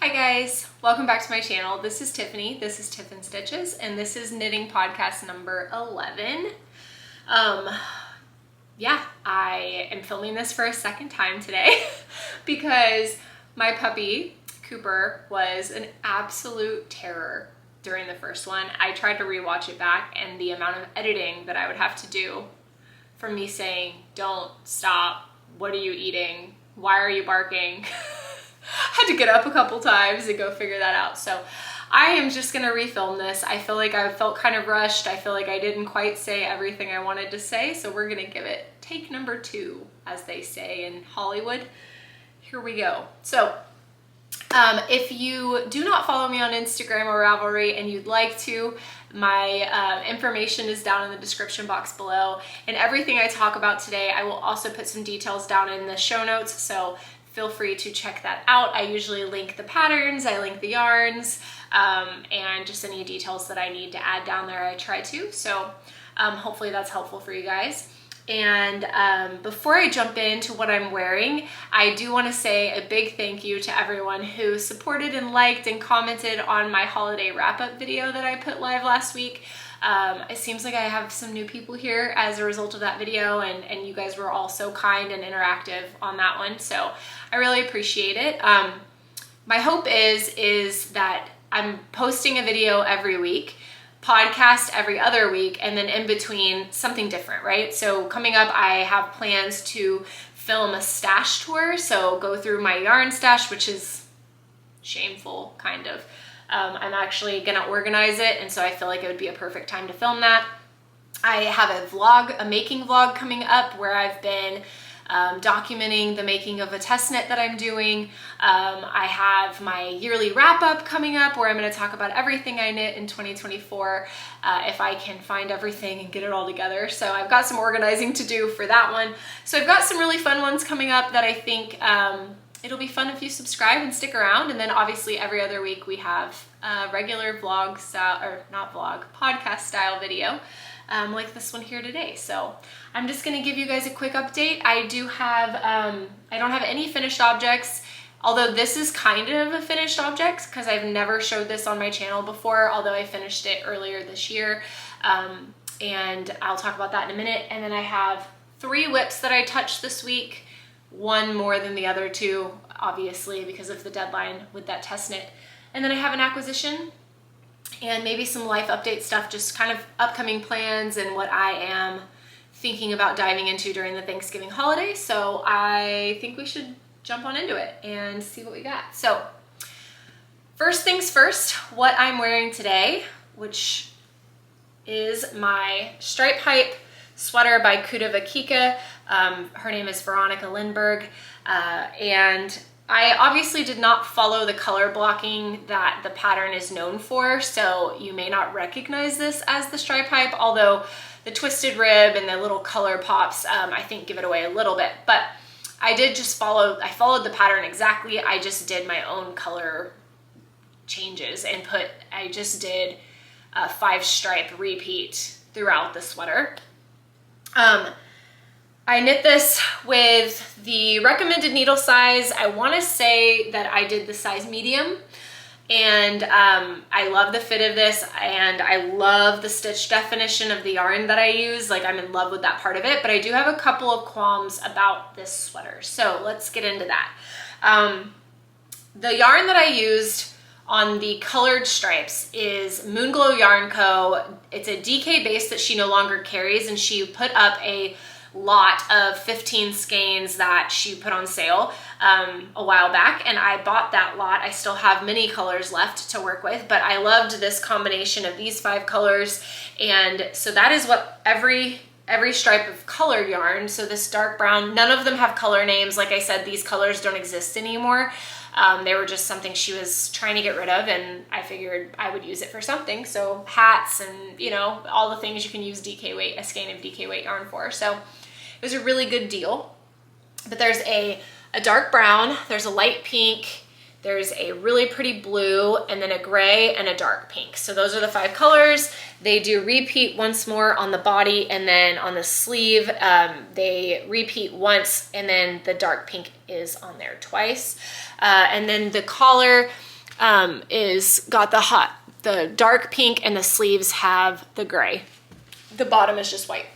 Hi guys, welcome back to my channel. This is Tiffany, this is Tiff and Stitches, and this is knitting podcast number 11. Yeah, I am filming this for a second time today because my puppy, Cooper, was an absolute terror during the first one. I tried to rewatch it back, and the amount of editing that I would have to do from me saying, don't, stop, what are you eating, why are you barking? Had to get up a couple times and go figure that out. So I am just gonna refilm this. I feel like I felt kind of rushed. I feel like I didn't quite say everything I wanted to say. So we're gonna give it take number 2, as they say in Hollywood. Here we go. So if you do not follow me on Instagram or Ravelry and you'd like to, my information is down in the description box below. And everything I talk about today, I will also put some details down in the show notes. So feel free to check that out. I usually link the patterns, I link the yarns, and just any details that I need to add down there, I try to. So hopefully that's helpful for you guys. And before I jump into what I'm wearing, I do want to say a big thank you to everyone who supported and liked and commented on my holiday wrap-up video that I put live last week. It seems like I have some new people here as a result of that video, and you guys were all so kind and interactive on that one, so I really appreciate it. My hope is that I'm posting a video every week, podcast every other week, and then in between something different, right? So coming up, I have plans to film a stash tour, so go through my yarn stash, which is shameful, kind of. I'm actually gonna organize it, and so I feel like it would be a perfect time to film that. I have a vlog, a making vlog coming up where I've been documenting the making of a test knit that I'm doing. I have my yearly wrap up coming up where I'm going to talk about everything I knit in 2024 if I can find everything and get it all together. So I've got some organizing to do for that one. So I've got some really fun ones coming up that I think it'll be fun if you subscribe and stick around. And then obviously every other week we have a regular vlog style, or not vlog, podcast style video. Like this one here today. So I'm just gonna give you guys a quick update. I do have, I don't have any finished objects, although this is kind of a finished object because I've never showed this on my channel before, although I finished it earlier this year. And I'll talk about that in a minute. And then I have 3 whips that I touched this week, one more than the other 2, obviously, because of the deadline with that test knit. And then I have an acquisition, and maybe some life update stuff, just kind of upcoming plans and what I am thinking about diving into during the Thanksgiving holiday. So I think we should jump on into it and see what we got. So first things first, what I'm wearing today, which is my stripe hype sweater by Kutavakika. Her name is Veronica Lindberg, and I obviously did not follow the color blocking that the pattern is known for, so you may not recognize this as the stripe hype, although the twisted rib and the little color pops, I think, give it away a little bit. But I did just I followed the pattern exactly. I just did my own color changes and I just did a 5-stripe repeat throughout the sweater. I knit this with the recommended needle size. I want to say that I did the size medium, and I love the fit of this, and I love the stitch definition of the yarn that I use. Like, I'm in love with that part of it, but I do have a couple of qualms about this sweater. So let's get into that. The yarn that I used on the colored stripes is Moonglow Yarn Co. It's a DK base that she no longer carries, and she put up a lot of 15 skeins that she put on sale a while back, and I bought that lot. I still have many colors left to work with, but I loved this combination of these 5 colors, and so that is what every stripe of colored yarn. So this dark brown, none of them have color names. Like I said, these colors don't exist anymore. They were just something she was trying to get rid of, and I figured I would use it for something. So hats and, you know, all the things you can use DK weight, a skein of DK weight yarn for. So it was a really good deal. But there's a dark brown, there's a light pink, there's a really pretty blue, and then a gray and a dark pink. So those are the 5 colors. They do repeat once more on the body, and then on the sleeve, they repeat once, and then the dark pink is on there twice. And then the collar is got the dark pink, and the sleeves have the gray. The bottom is just white.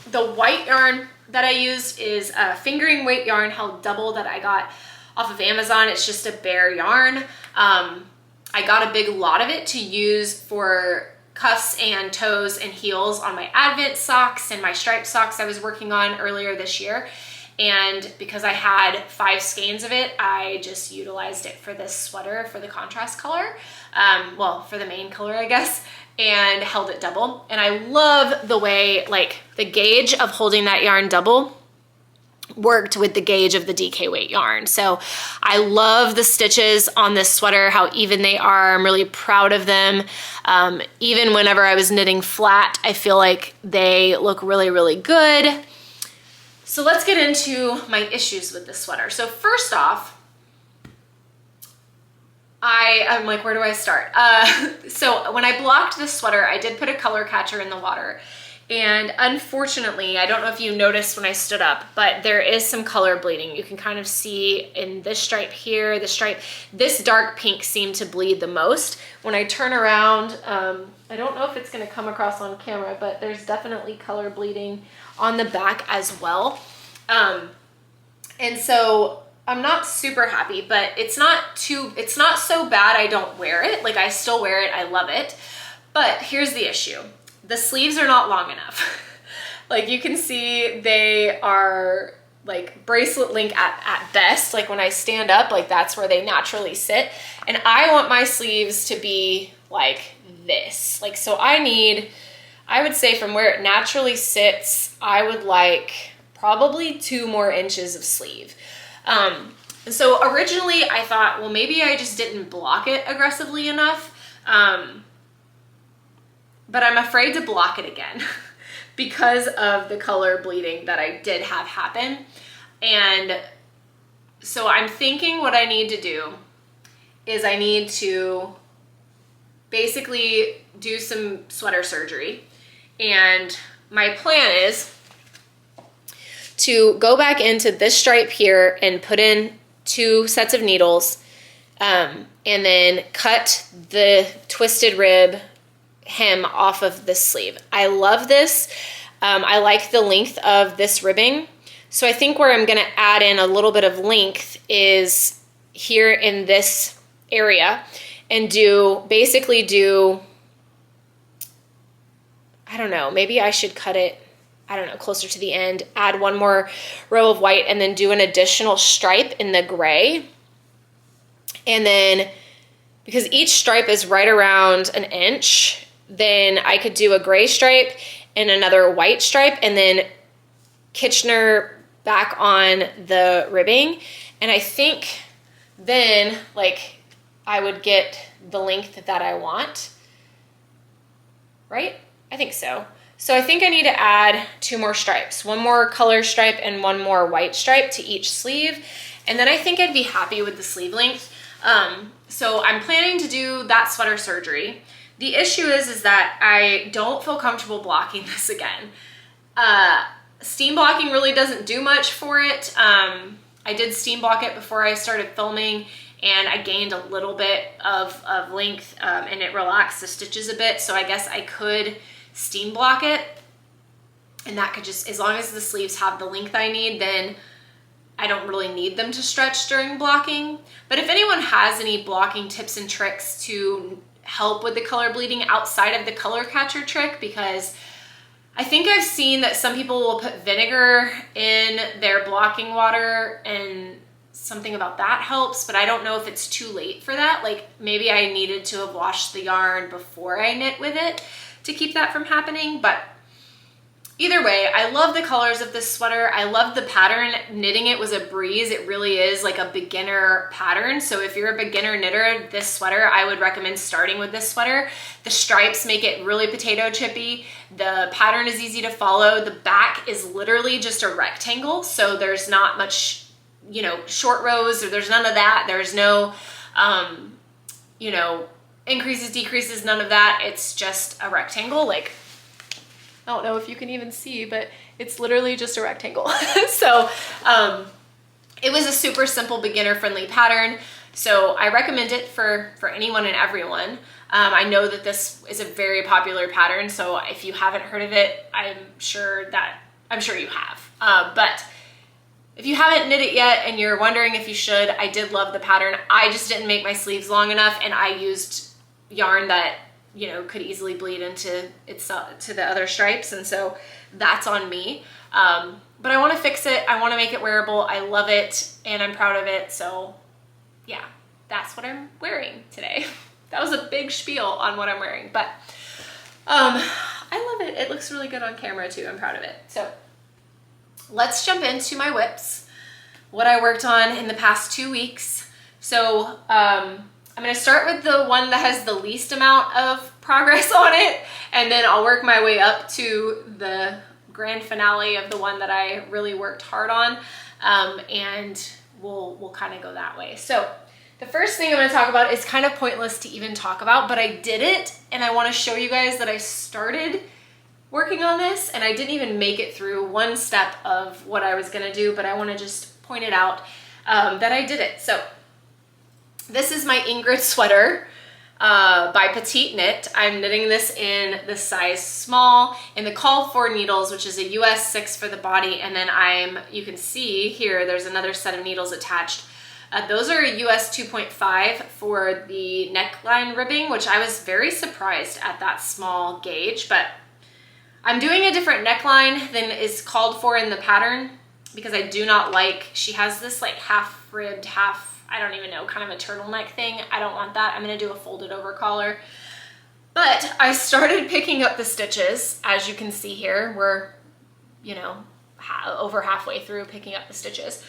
The white yarn that I used is a fingering weight yarn held double that I got off of Amazon. It's just a bare yarn. I got a big lot of it to use for cuffs and toes and heels on my Advent socks and my striped socks I was working on earlier this year. And because I had 5 skeins of it, I just utilized it for this sweater for the contrast color. Well, for the main color, I guess, and held it double. And I love the way, like, the gauge of holding that yarn double worked with the gauge of the DK weight yarn. So I love the stitches on this sweater, how even they are. I'm really proud of them. Even whenever I was knitting flat, I feel like they look really, really good. So let's get into my issues with this sweater. So first off, I'm like, where do I start? So when I blocked this sweater, I did put a color catcher in the water. And unfortunately, I don't know if you noticed when I stood up, but there is some color bleeding. You can kind of see in this stripe here, this dark pink seemed to bleed the most. When I turn around, I don't know if it's gonna come across on camera, but there's definitely color bleeding on the back as well. And so I'm not super happy, but it's not so bad I don't wear it. Like, I still wear it, I love it. But here's the issue. The sleeves are not long enough. Like, you can see they are like bracelet length at best. Like, when I stand up, like, that's where they naturally sit. And I want my sleeves to be like this. Like, so I would say from where it naturally sits, I would like probably 2 more inches of sleeve. So originally I thought, well, maybe I just didn't block it aggressively enough. But I'm afraid to block it again because of the color bleeding that I did have happen. And so I'm thinking what I need to do is I need to basically do some sweater surgery. And my plan is to go back into this stripe here and put in 2 sets of needles, and then cut the twisted rib hem off of this sleeve. I love this. I like the length of this ribbing. So I think where I'm gonna add in a little bit of length is here in this area and basically do, I don't know, maybe I should cut it, I don't know, closer to the end, add 1 more row of white and then do an additional stripe in the gray. And then, because each stripe is right around an inch, then I could do a gray stripe and another white stripe and then Kitchener back on the ribbing. And I think then, like, I would get the length that I want, right? I think so. So I think I need to add 2 more stripes, 1 more color stripe and 1 more white stripe to each sleeve. And then I think I'd be happy with the sleeve length. So I'm planning to do that sweater surgery. The issue is that I don't feel comfortable blocking this again. Steam blocking really doesn't do much for it. I did steam block it before I started filming, and I gained a little bit of length, and it relaxed the stitches a bit. So I guess I could steam block it, and that could just, as long as the sleeves have the length I need, then I don't really need them to stretch during blocking. But if anyone has any blocking tips and tricks to help with the color bleeding outside of the color catcher trick, because I think I've seen that some people will put vinegar in their blocking water and something about that helps, but I don't know if it's too late for that. Like, maybe I needed to have washed the yarn before I knit with it to keep that from happening. But either way, I love the colors of this sweater. I love the pattern. Knitting it was a breeze. It really is like a beginner pattern. So if you're a beginner knitter, this sweater, I would recommend starting with this sweater. The stripes make it really potato chippy. The pattern is easy to follow. The back is literally just a rectangle. So there's not much, you know, short rows, or there's none of that. There's no, you know, increases, decreases, none of that. It's just a rectangle. Like, I don't know if you can even see, but it's literally just a rectangle. So it was a super simple beginner friendly pattern. So I recommend it for anyone and everyone. I know that this is a very popular pattern, so if you haven't heard of it, I'm sure you have. But if you haven't knit it yet and you're wondering if you should, I did love the pattern. I just didn't make my sleeves long enough, and I used yarn that, you know, could easily bleed into to the other stripes, and so that's on me. But I want to fix it. I want to make it wearable. I love it and I'm proud of it. So yeah, that's what I'm wearing today. That was a big spiel on what I'm wearing, but I love it. It looks really good on camera too. I'm proud of it. So let's jump into my whips, what I worked on in the past 2 weeks. So I'm going to start with the one that has the least amount of progress on it, and then I'll work my way up to the grand finale of the one that I really worked hard on, and we'll kind of go that way. So the first thing I'm going to talk about is kind of pointless to even talk about, but I did it, and I want to show you guys that I started working on this and I didn't even make it through one step of what I was going to do, but I want to just point it out that I did it. So this is my Ingrid sweater by Petite Knit. I'm knitting this in the size small in the called for needles, which is a US 6 for the body, and then you can see here there's another set of needles attached. Those are a US 2.5 for the neckline ribbing, which I was very surprised at that small gauge, but I'm doing a different neckline than is called for in the pattern because I do not like, she has this like half ribbed, I don't even know, kind of a turtleneck thing. I don't want that. I'm gonna do a folded over collar. But I started picking up the stitches, as you can see here. We're, you know, over halfway through picking up the stitches.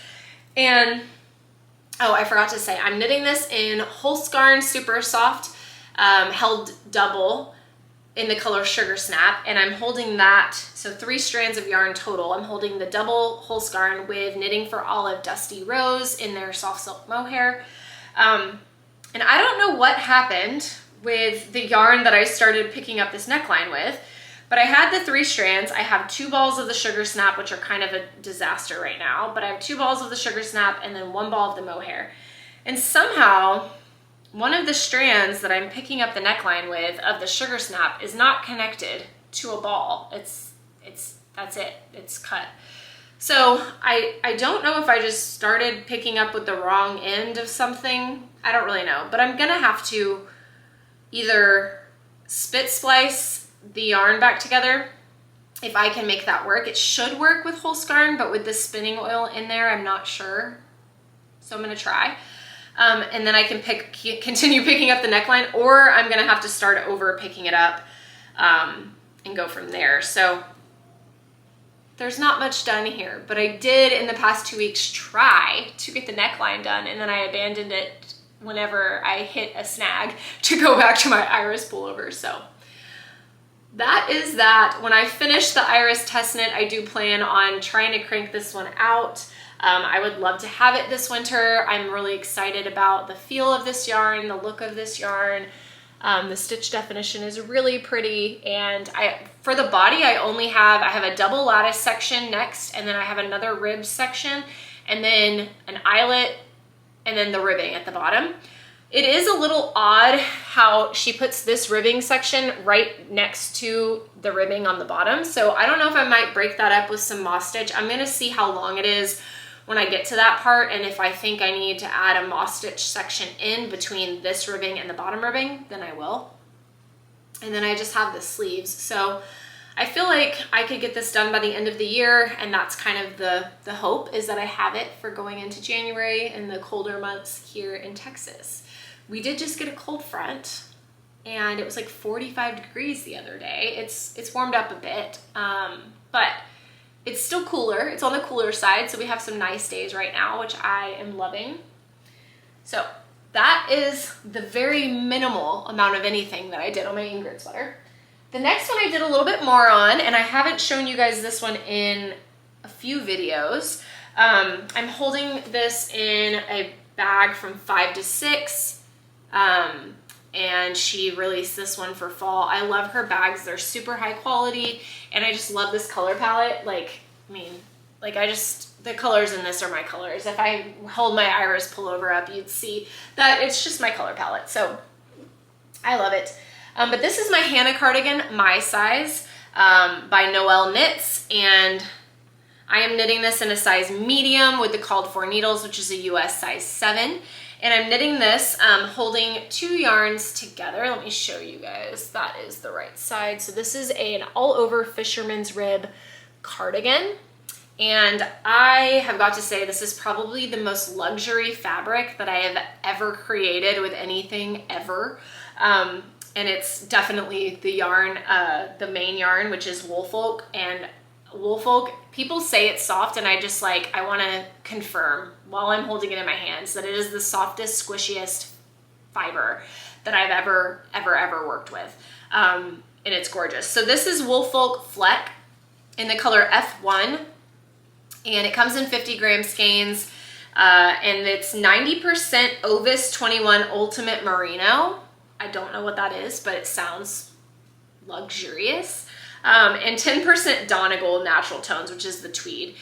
And, oh, I forgot to say, I'm knitting this in Holst Garn Super Soft, held double in the color Sugarsnap, and I'm holding that, so 3 strands of yarn total. I'm holding the double Holst Garn with Knitting for Olive Dusty Rose in their soft silk mohair. And I don't know what happened with the yarn that I started picking up this neckline with, but I had the 3 strands. I have 2 balls of the Sugarsnap, which are kind of a disaster right now, but I have 2 balls of the Sugarsnap and then 1 ball of the mohair. And somehow, one of the strands that I'm picking up the neckline with of the Sugarsnap is not connected to a ball. That's it, it's cut. So I don't know if I just started picking up with the wrong end of something. I don't really know, but I'm gonna have to either spit splice the yarn back together if I can make that work. It should work with Holst Garn, but with the spinning oil in there, I'm not sure. So I'm gonna try. And then I can continue picking up the neckline, or I'm gonna have to start over picking it up and go from there. So there's not much done here, but I did in the past 2 weeks try to get the neckline done, and then I abandoned it whenever I hit a snag to go back to my iris pullover. So that is that. When I finish the iris test knit, I do plan on trying to crank this one out. I would love to have it this winter. I'm really excited about the feel of this yarn, the look of this yarn. The stitch definition is really pretty, and for the body I have a double lattice section next, and then I have another rib section, and then an eyelet, and then the ribbing at the bottom. It is a little odd how she puts this ribbing section right next to the ribbing on the bottom, so I don't know if I might break that up with some moss stitch. I'm gonna see how long it is when I get to that part, and if I think I need to add a moss stitch section in between this ribbing and the bottom ribbing, then I will. And then I just have the sleeves. So I feel like I could get this done by the end of the year, and that's kind of the hope, is that I have it for going into January and the colder months here in Texas. We did just get a cold front, and it was like 45 degrees the other day. It's warmed up a bit, but it's still cooler. It's on the cooler side, so we have some nice days right now, which I am loving. So that is the very minimal amount of anything that I did on my Ingrid sweater. The next one I did a little bit more on, and I haven't shown you guys this one in a few videos. I'm holding this in a bag from 5 to 6, and she released this one for fall. I love her bags. They're super high quality, and I just love this color palette. I just the colors in this are my colors. If I hold my Iris pullover up, you'd see that it's just my color palette. So I love it. But this is my Hannah cardigan, my size, by Noelle Knits, and I am knitting this in a size medium with the called for needles, which is a US size 7. And I'm knitting this holding 2 yarns together. Let me show you guys. That is the right side. So this is an all over fisherman's rib cardigan. And I have got to say, this is probably the most luxury fabric that I have ever created with anything ever. And it's definitely the yarn, the main yarn, which is Woolfolk. And Woolfolk, people say it's soft, and I just like, I want to confirm while I'm holding it in my hands that it is the softest, squishiest fiber that I've ever worked with. And it's gorgeous. So this is Woolfolk Fleck in the color F1, and it comes in 50 gram skeins, and it's 90% Ovis 21 Ultimate Merino. I don't know what that is, but it sounds luxurious. And 10% Donegal natural tones, which is the tweed.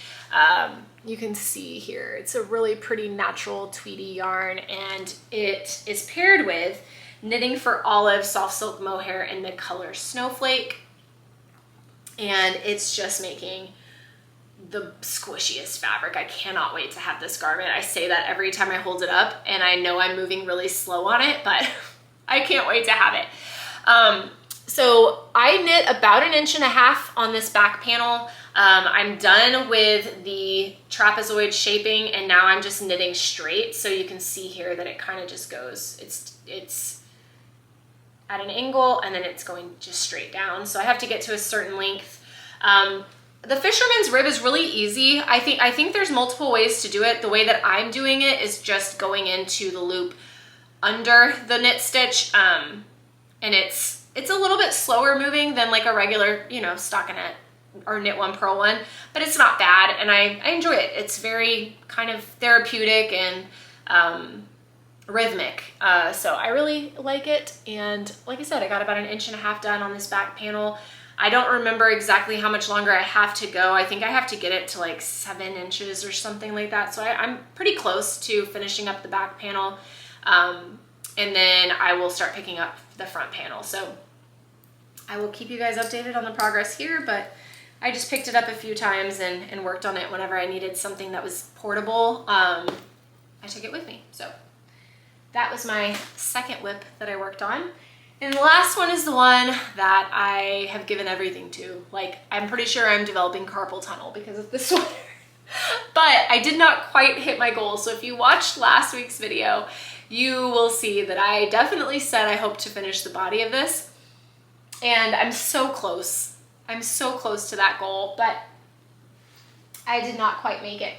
You can see here, it's a really pretty natural tweedy yarn, and it is paired with Knitting for Olive soft silk mohair in the color Snowflake. And it's just making the squishiest fabric. I cannot wait to have this garment. I say that every time I hold it up, and I know I'm moving really slow on it, but I can't wait to have it. So I knit about 1.5 inches on this back panel. I'm done with the trapezoid shaping, and now I'm just knitting straight. So you can see here that it kind of just goes, it's at an angle, and then it's going just straight down. So I have to get to a certain length. The fisherman's rib is really easy. I think there's multiple ways to do it. The way that I'm doing it is just going into the loop under the knit stitch, and it's a little bit slower moving than like a regular, you know, stockinette or knit one purl one, but it's not bad, and I enjoy it. It's very kind of therapeutic and rhythmic, so I really like it. And like I said, I got about 1.5 inches done on this back panel. I don't remember exactly how much longer I have to go. I think I have to get it to like 7 inches or something like that. So I'm pretty close to finishing up the back panel. And then I will start picking up the front panel. So I will keep you guys updated on the progress here, but I just picked it up a few times and worked on it whenever I needed something that was portable. I took it with me. So that was my second whip that I worked on. And the last one is the one that I have given everything to. Like, I'm pretty sure I'm developing carpal tunnel because of this sweater. But I did not quite hit my goal. So if you watched last week's video, you will see that I definitely said I hope to finish the body of this. And I'm so close. I'm so close to that goal, but I did not quite make it.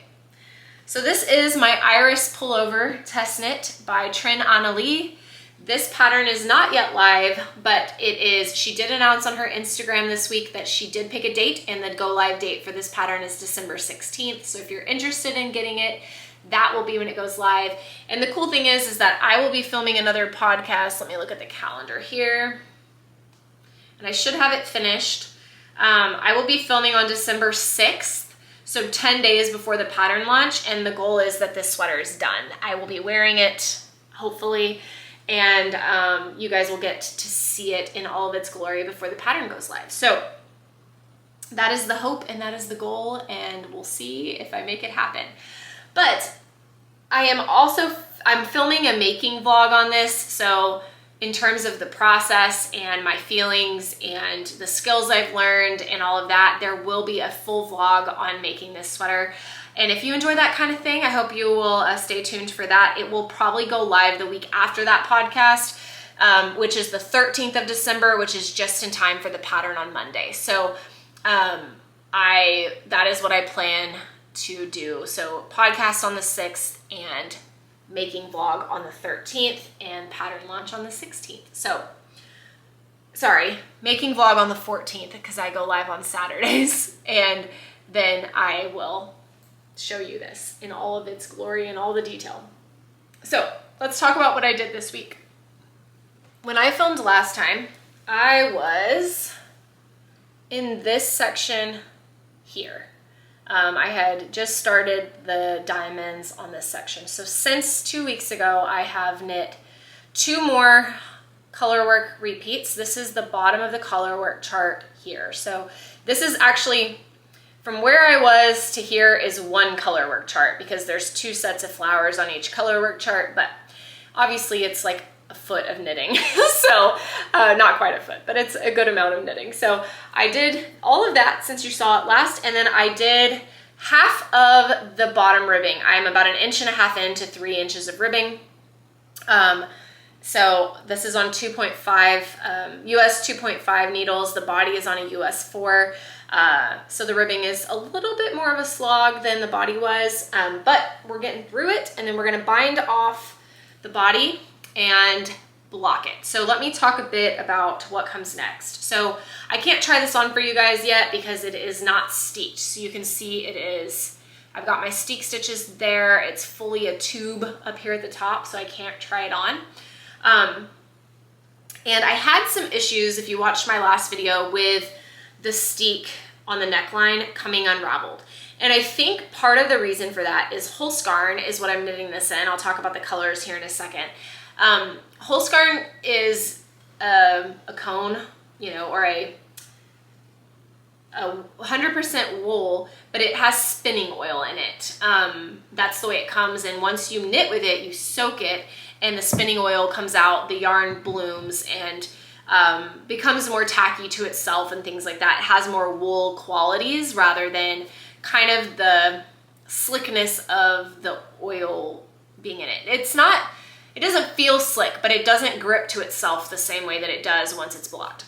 So this is my Iris pullover test knit by Trin Annalie. This pattern is not yet live, but it is. She did announce on her Instagram this week that she did pick a date, and the go live date for this pattern is December 16th. So if you're interested in getting it, that will be when it goes live. And the cool thing is that I will be filming another podcast. Let me look at the calendar here. And I should have it finished. I will be filming on December 6th, so 10 days before the pattern launch, and the goal is that this sweater is done. I will be wearing it, hopefully, and you guys will get to see it in all of its glory before the pattern goes live. So that is the hope, and that is the goal, and we'll see if I make it happen. But I'm filming a making vlog on this, so in terms of the process and my feelings and the skills I've learned and all of that, there will be a full vlog on making this sweater. And if you enjoy that kind of thing, I hope you will stay tuned for that. It will probably go live the week after that podcast, which is the 13th of December, which is just in time for the pattern on Monday. So that is what I plan to do. So podcast on the 6th and making vlog on the 13th and pattern launch on the 16th. So, sorry, making vlog on the 14th because I go live on Saturdays, and then I will show you this in all of its glory and all the detail. So let's talk about what I did this week. When I filmed last time, I was in this section here. I had just started the diamonds on this section. So since 2 weeks ago, I have knit 2 more color work repeats. This is the bottom of the color work chart here. So this is actually, from where I was to here is 1 color work chart, because there's 2 sets of flowers on each color work chart, but obviously it's like a foot of knitting. So not quite a foot, but it's a good amount of knitting. So I did all of that since you saw it last, and then I did half of the bottom ribbing. I'm about 1.5 inches in to 3 inches of ribbing. So this is on 2.5 US 2.5 needles. The body is on a US 4. So the ribbing is a little bit more of a slog than the body was, but we're getting through it, and then we're gonna bind off the body and block it. So let me talk a bit about what comes next. So I can't try this on for you guys yet because it is not stitched. So you can see it is, I've got my steek stitches there. It's fully a tube up here at the top, so I can't try it on. And I had some issues, if you watched my last video, with the steek on the neckline coming unraveled. And I think part of the reason for that is Holst garn is what I'm knitting this in. I'll talk about the colors here in a second. Holst garn is a cone, you know, or a 100% wool, but it has spinning oil in it. That's the way it comes, and once you knit with it, you soak it, and the spinning oil comes out, the yarn blooms, and becomes more tacky to itself and things like that. It has more wool qualities rather than kind of the slickness of the oil being in it. It's not, it doesn't feel slick, but it doesn't grip to itself the same way that it does once it's blocked.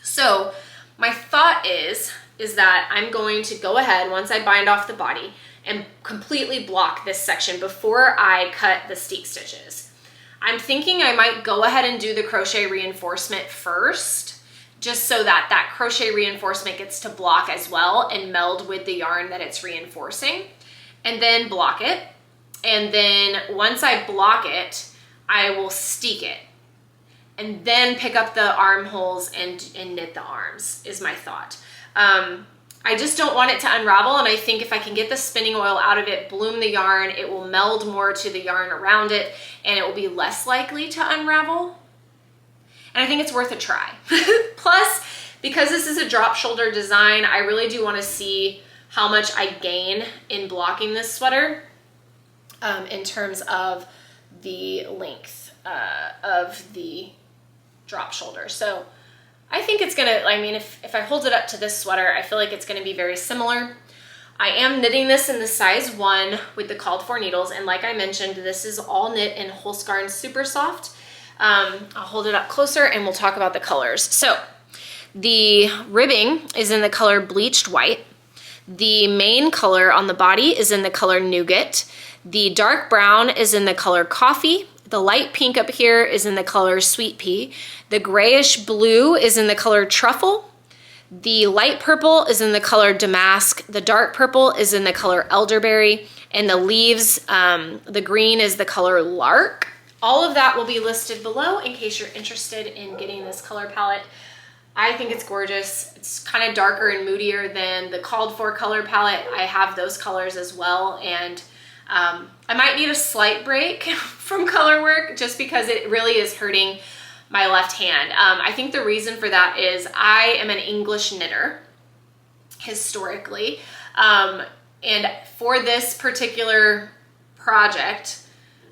So my thought is that I'm going to go ahead, once I bind off the body, and completely block this section before I cut the steek stitches. I'm thinking I might go ahead and do the crochet reinforcement first, just so that that crochet reinforcement gets to block as well and meld with the yarn that it's reinforcing, and then block it. And then once I block it, I will steek it, and then pick up the armholes and knit the arms, is my thought. I just don't want it to unravel, and I think if I can get the spinning oil out of it, bloom the yarn, it will meld more to the yarn around it, and it will be less likely to unravel. And I think it's worth a try. Plus, because this is a drop shoulder design, I really do want to see how much I gain in blocking this sweater in terms of the length of the drop shoulder. So I think it's gonna, I mean, if I hold it up to this sweater, I feel like it's gonna be very similar. I am knitting this in the size 1 with the called for needles, and like I mentioned, this is all knit in Holst Garn Super Soft. I'll hold it up closer and we'll talk about the colors. So the ribbing is in the color Bleached White. The main color on the body is in the color Nougat. The dark brown is in the color Coffee. The light pink up here is in the color Sweet Pea. The grayish blue is in the color Truffle. The light purple is in the color Damask. The dark purple is in the color Elderberry. And the leaves, the green is the color Lark. All of that will be listed below in case you're interested in getting this color palette. I think it's gorgeous. It's kind of darker and moodier than the called for color palette. I have those colors as well, and I might need a slight break from color work just because it really is hurting my left hand. I think the reason for that is I am an English knitter historically, and for this particular project,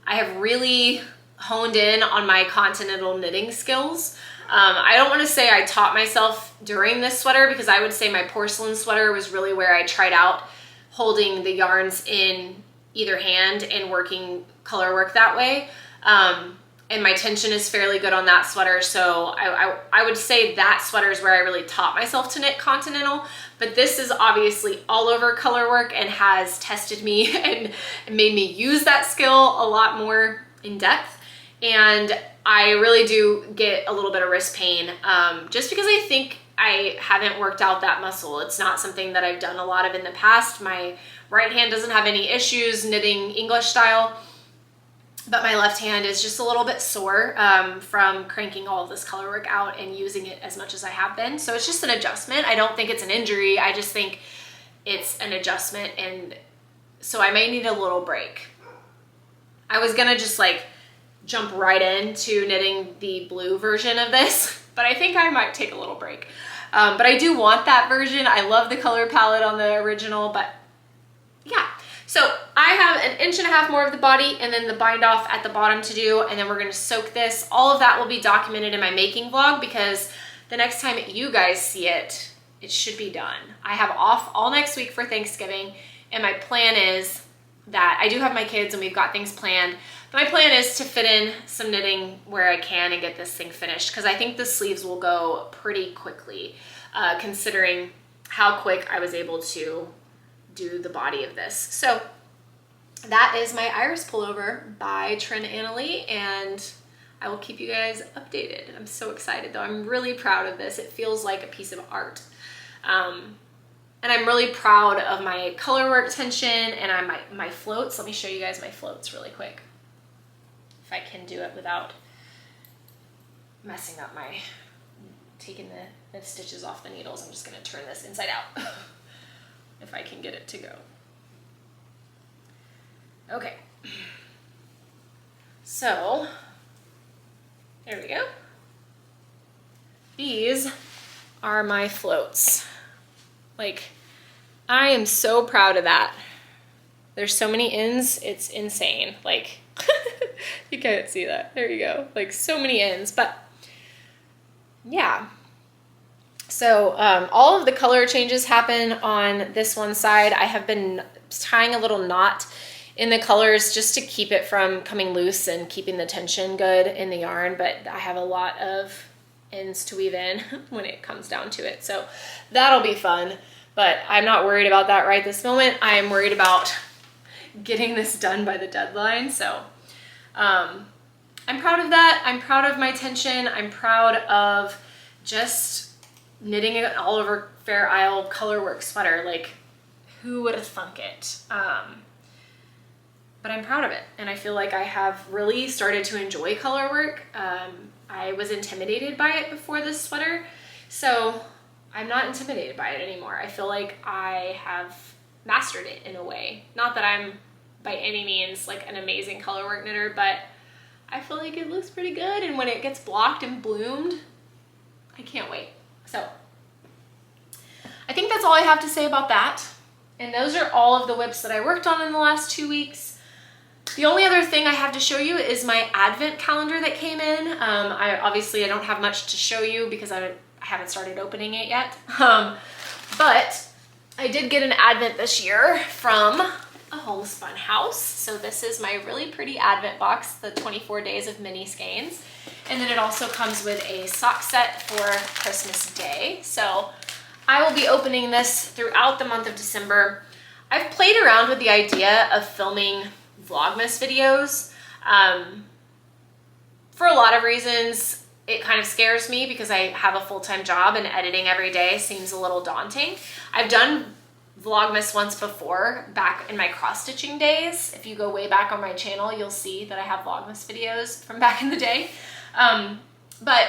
I have really honed in on my continental knitting skills. I don't want to say I taught myself during this sweater, because I would say my porcelain sweater was really where I tried out holding the yarns in either hand and working color work that way. And my tension is fairly good on that sweater. So I would say that sweater is where I really taught myself to knit continental, but this is obviously all over color work and has tested me and made me use that skill a lot more in depth. And I really do get a little bit of wrist pain just because I think I haven't worked out that muscle. It's not something that I've done a lot of in the past. My right hand doesn't have any issues knitting English style, but my left hand is just a little bit sore from cranking all of this color work out and using it as much as I have been. So it's just an adjustment. I don't think it's an injury. I just think it's an adjustment, and so I may need a little break. I was gonna just like jump right into knitting the blue version of this, but I think I might take a little break. But I do want that version. I love the color palette on the original, but yeah. So I have 1.5 inches more of the body and then the bind off at the bottom to do, and then we're gonna soak this. All of that will be documented in my making vlog, because the next time you guys see it, it should be done. I have off all next week for Thanksgiving, and my plan is that I do have my kids and we've got things planned. But my plan is to fit in some knitting where I can and get this thing finished, because I think the sleeves will go pretty quickly, considering how quick I was able to do the body of this. So that is my Iris pullover by Trin Annalie, and I will keep you guys updated. I'm so excited though. I'm really proud of this. It feels like a piece of art. And I'm really proud of my color work tension and my floats. Let me show you guys my floats really quick, if I can do it without messing up my, taking the stitches off the needles. I'm just gonna turn this inside out if I can get it to go. Okay, so there we go. These are my floats. Like, I am so proud of that. There's so many ends, it's insane. Like, you can't see that. There you go. Like, so many ends, but yeah. So all of the color changes happen on this one side. I have been tying a little knot in the colors just to keep it from coming loose and keeping the tension good in the yarn, but I have a lot of ends to weave in when it comes down to it. So that'll be fun, but I'm not worried about that right this moment. I'm worried about getting this done by the deadline. So I'm proud of that. I'm proud of my tension. I'm proud of just knitting an all over Fair Isle colorwork sweater. Like, who would have thunk it? But I'm proud of it, and I feel like I have really started to enjoy color work. I was intimidated by it before this sweater, so I'm not intimidated by it anymore. I feel like I have mastered it in a way. Not that I'm by any means like an amazing color work knitter, but I feel like it looks pretty good, and when it gets blocked and bloomed, I can't wait. So I think that's all I have to say about that. And those are all of the whips that I worked on in the last 2 weeks. The only other thing I have to show you is my advent calendar that came in. I don't have much to show you because I haven't started opening it yet. But I did get an advent this year from a homespun house. So this is my really pretty advent box, the 24 days of mini skeins. And then it also comes with a sock set for Christmas Day. So I will be opening this throughout the month of December. I've played around with the idea of filming Vlogmas videos. For a lot of reasons, it kind of scares me because I have a full-time job and editing every day seems a little daunting. I've done Vlogmas once before, back in my cross-stitching days. If you go way back on my channel, you'll see that I have Vlogmas videos from back in the day. But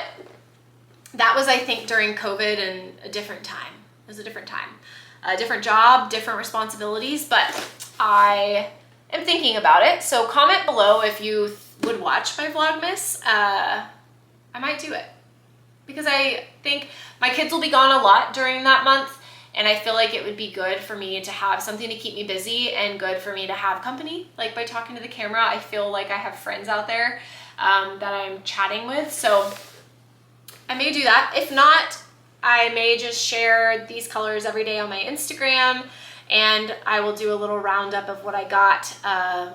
that was, I think, during COVID and a different time. It was a different time. A different job, different responsibilities, but I am thinking about it. So comment below if you would watch my Vlogmas. I might do it because I think my kids will be gone a lot during that month, and I feel like it would be good for me to have something to keep me busy and good for me to have company. Like, by talking to the camera, I feel like I have friends out there that I'm chatting with. So I may do that. If not, I may just share these colors every day on my Instagram, and I will do a little roundup of what I got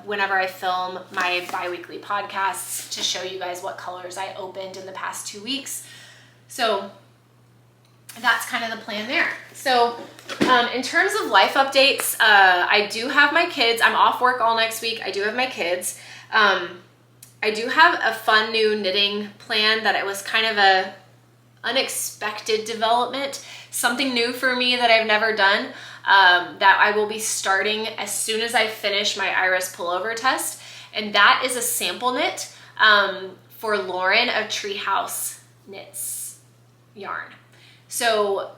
whenever I film my bi-weekly podcasts to show you guys what colors I opened in the past 2 weeks. So that's kind of the plan there. So in terms of life updates, I do have my kids. I'm off work all next week. I do have my kids. I do have a fun new knitting plan that it was kind of a unexpected development, something new for me that I've never done, that I will be starting as soon as I finish my Iris pullover test, and that is a sample knit for Lauren of Treehouse Knits yarn. So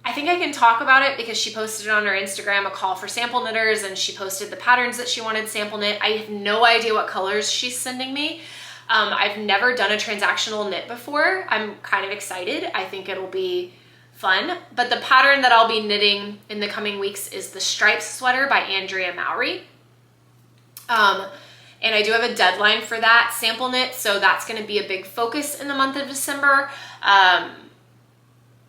I think I can talk about it because she posted on her Instagram a call for sample knitters, and she posted the patterns that she wanted sample knit. I have no idea what colors she's sending me. I've never done a transactional knit before. I'm kind of excited. I think it'll be fun. But the pattern that I'll be knitting in the coming weeks is the Stripes sweater by Andrea Mowry. And I do have a deadline for that sample knit, so that's going to be a big focus in the month of December,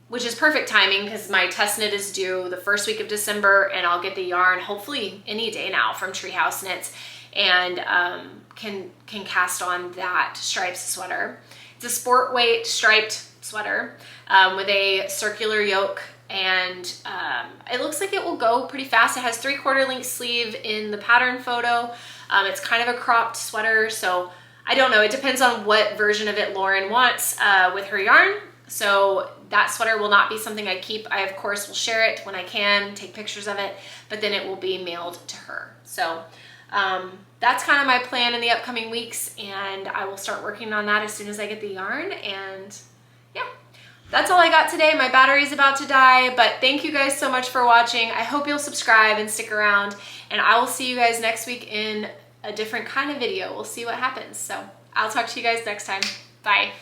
which is perfect timing because my test knit is due the first week of December, and I'll get the yarn hopefully any day now from Treehouse Knits, and can cast on that Stripes sweater. It's a sport weight striped sweater with a circular yoke, and it looks like it will go pretty fast. It has 3/4 length sleeve in the pattern photo. It's kind of a cropped sweater, so I don't know. It depends on what version of it Lauren wants with her yarn. So that sweater will not be something I keep. I, of course, will share it when I can, take pictures of it, but then it will be mailed to her. So that's kind of my plan in the upcoming weeks, and I will start working on that as soon as I get the yarn. And yeah, that's all I got today. My battery's about to die, but thank you guys so much for watching. I hope you'll subscribe and stick around, and I will see you guys next week in a different kind of video. We'll see what happens. So I'll talk to you guys next time. Bye.